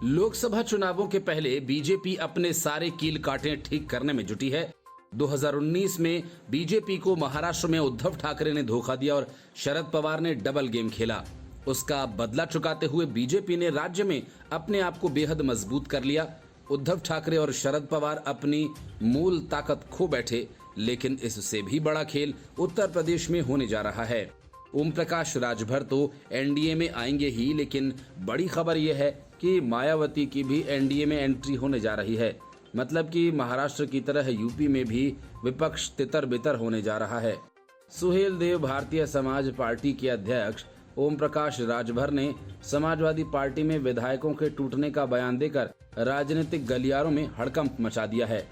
लोकसभा चुनावों के पहले बीजेपी अपने सारे कील कांटे ठीक करने में जुटी है। 2019 में बीजेपी को महाराष्ट्र में उद्धव ठाकरे ने धोखा दिया और शरद पवार ने डबल गेम खेला। उसका बदला चुकाते हुए बीजेपी ने राज्य में अपने आप को बेहद मजबूत कर लिया। उद्धव ठाकरे और शरद पवार अपनी मूल ताकत खो बैठे, लेकिन इससे भी बड़ा खेल उत्तर प्रदेश में होने जा रहा है। ओम प्रकाश राजभर तो एनडीए में आएंगे ही, लेकिन बड़ी खबर यह है कि मायावती की भी एनडीए में एंट्री होने जा रही है। मतलब कि महाराष्ट्र की तरह यूपी में भी विपक्ष तितर बितर होने जा रहा है। सुहेल देव भारतीय समाज पार्टी के अध्यक्ष ओम प्रकाश राजभर ने समाजवादी पार्टी में विधायकों के टूटने का बयान देकर राजनीतिक गलियारों में हड़कंप मचा दिया है।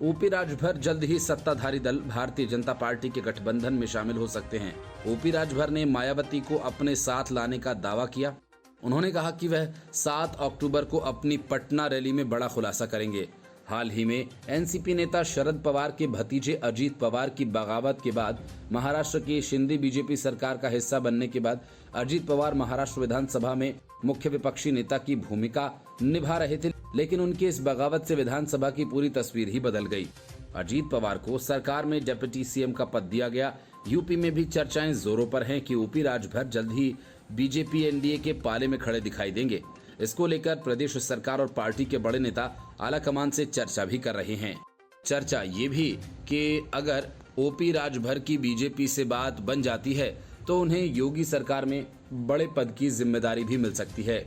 ओपी राजभर जल्द ही सत्ताधारी दल भारतीय जनता पार्टी के गठबंधन में शामिल हो सकते हैं। ओपी राजभर ने मायावती को अपने साथ लाने का दावा किया। उन्होंने कहा कि वह 7 अक्टूबर को अपनी पटना रैली में बड़ा खुलासा करेंगे। हाल ही में एनसीपी नेता शरद पवार के भतीजे अजीत पवार की बगावत के बाद महाराष्ट्र की शिंदे बीजेपी सरकार का हिस्सा बनने के बाद अजीत पवार महाराष्ट्र विधानसभा में मुख्य विपक्षी नेता की भूमिका निभा रहे थे, लेकिन उनकी इस बगावत से विधानसभा की पूरी तस्वीर ही बदल गई। अजीत पवार को सरकार में डिप्टी सीएम का पद दिया गया। यूपी में भी चर्चाएं जोरों पर हैं कि ओपी राजभर जल्द ही बीजेपी एनडीए के पाले में खड़े दिखाई देंगे। इसको लेकर प्रदेश सरकार और पार्टी के बड़े नेता आलाकमान से चर्चा भी कर रहे हैं। चर्चा ये भी कि अगर ओपी राजभर की बीजेपी से बात बन जाती है तो उन्हें योगी सरकार में बड़े पद की जिम्मेदारी भी मिल सकती है।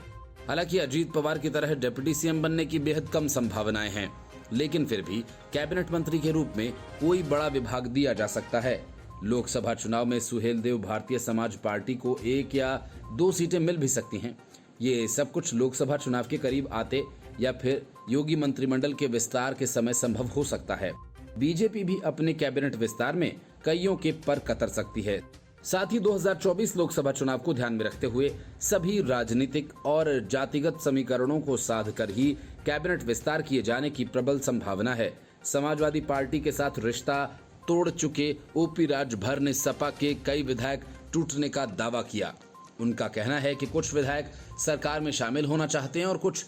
हालांकि अजीत पवार की तरह डिप्टी सीएम बनने की बेहद कम संभावनाएं हैं, लेकिन फिर भी कैबिनेट मंत्री के रूप में कोई बड़ा विभाग दिया जा सकता है। लोकसभा चुनाव में सुहेल देव भारतीय समाज पार्टी को 1 या 2 सीटें मिल भी सकती हैं। ये सब कुछ लोकसभा चुनाव के करीब आते या फिर योगी मंत्रिमंडल के विस्तार के समय संभव हो सकता है। बीजेपी भी अपने कैबिनेट विस्तार में कईयों के पर कतर सकती है। साथ ही 2024 लोकसभा चुनाव को ध्यान में रखते हुए सभी राजनीतिक और जातिगत समीकरणों को साध कर ही कैबिनेट विस्तार किए जाने की प्रबल संभावना है। समाजवादी पार्टी के साथ रिश्ता तोड़ चुके ओपी राजभर ने सपा के कई विधायक टूटने का दावा किया। उनका कहना है कि कुछ विधायक सरकार में शामिल होना चाहते हैं और कुछ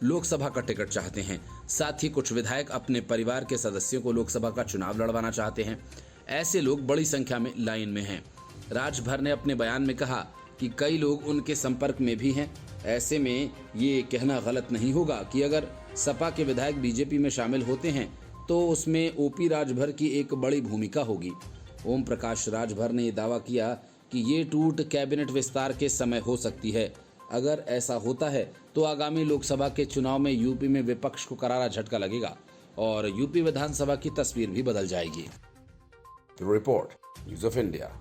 लोकसभा का टिकट चाहते हैं। साथ ही कुछ विधायक अपने परिवार के सदस्यों को लोकसभा का चुनाव लड़वाना चाहते हैं। ऐसे लोग बड़ी संख्या में लाइन में हैं। राजभर ने अपने बयान में कहा कि कई लोग उनके संपर्क में भी हैं। ऐसे में ये कहना गलत नहीं होगा कि अगर सपा के विधायक बीजेपी में शामिल होते हैं तो उसमें ओपी राजभर की एक बड़ी भूमिका होगी। ओम प्रकाश राजभर ने दावा किया कि ये टूट कैबिनेट विस्तार के समय हो सकती है। अगर ऐसा होता है तो आगामी लोकसभा के चुनाव में यूपी में विपक्ष को करारा झटका लगेगा और यूपी विधानसभा की तस्वीर भी बदल जाएगी। Report news of India.